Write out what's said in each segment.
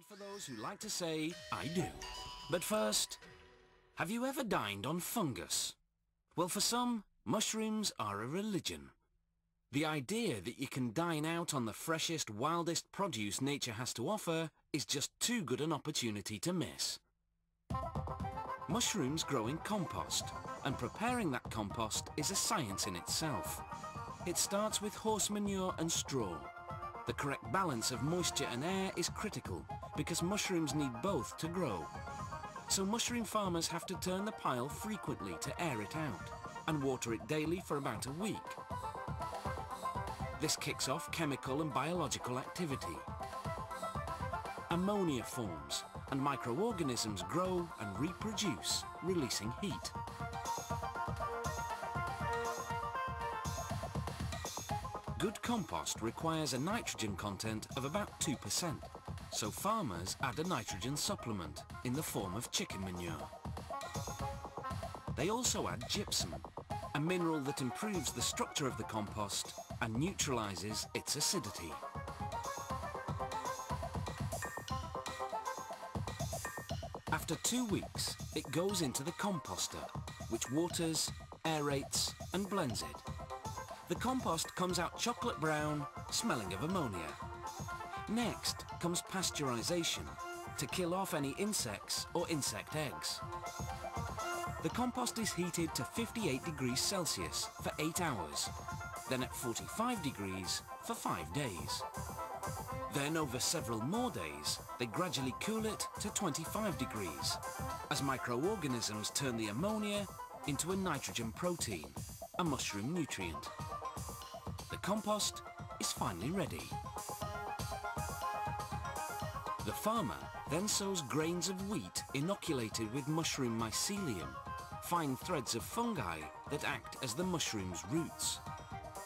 for those who like to say, I do. But first, have you ever dined on fungus? Well, for some, mushrooms are a religion. The idea that you can dine out on the freshest, wildest produce nature has to offer is just too good an opportunity to miss. Mushrooms grow in compost, and preparing that compost is a science in itself. It starts with horse manure and straw. The correct balance of moisture and air is critical because mushrooms need both to grow. So mushroom farmers have to turn the pile frequently to air it out and water it daily for about a week. This kicks off chemical and biological activity. Ammonia forms and microorganisms grow and reproduce, releasing heat. Good compost requires a nitrogen content of about 2%, so farmers add a nitrogen supplement in the form of chicken manure. They also add gypsum, a mineral that improves the structure of the compost and neutralizes its acidity. After 2 weeks, it goes into the composter, which waters, aerates and blends it. The compost comes out chocolate brown, smelling of ammonia. Next comes pasteurization, to kill off any insects or insect eggs. The compost is heated to 58 degrees Celsius for 8 hours, then at 45 degrees for 5 days. Then over several more days, they gradually cool it to 25 degrees, as microorganisms turn the ammonia into a nitrogen protein, a mushroom nutrient. The compost is finally ready. The farmer then sows grains of wheat inoculated with mushroom mycelium, fine threads of fungi that act as the mushroom's roots.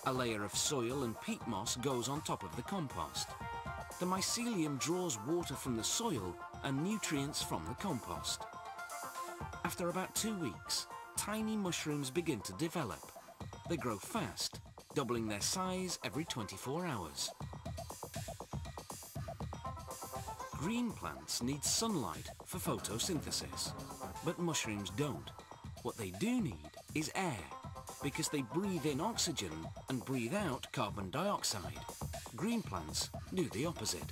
A layer of soil and peat moss goes on top of the compost. The mycelium draws water from the soil and nutrients from the compost. After about 2 weeks, tiny mushrooms begin to develop. They grow fast, doubling their size every 24 hours. Green plants need sunlight for photosynthesis, but mushrooms don't. What they do need is air, because they breathe in oxygen and breathe out carbon dioxide. Green plants do the opposite.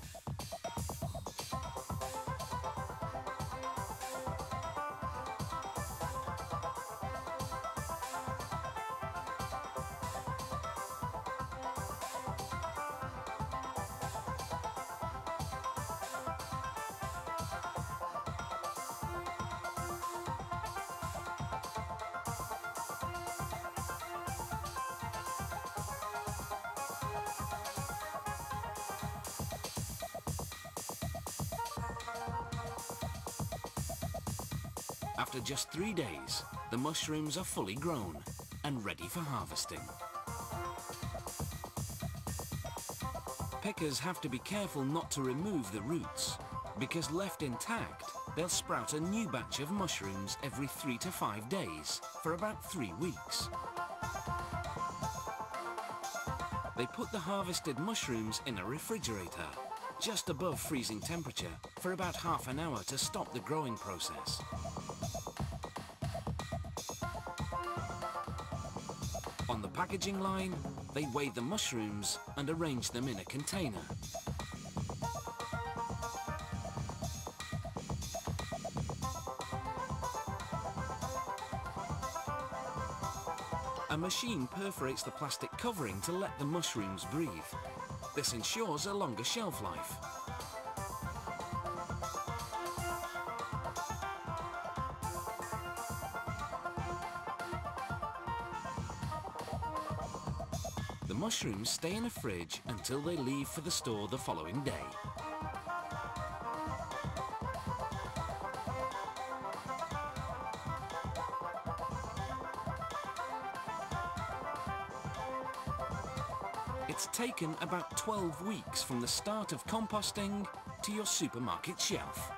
After just 3 days, the mushrooms are fully grown and ready for harvesting. Pickers have to be careful not to remove the roots, because left intact, they'll sprout a new batch of mushrooms every 3 to 5 days for about 3 weeks. They put the harvested mushrooms in a refrigerator, just above freezing temperature, for about half an hour to stop the growing process. On the packaging line, they weigh the mushrooms and arrange them in a container. A machine perforates the plastic covering to let the mushrooms breathe. This ensures a longer shelf life. The mushrooms stay in a fridge until they leave for the store the following day. It's taken about 12 weeks from the start of composting to your supermarket shelf.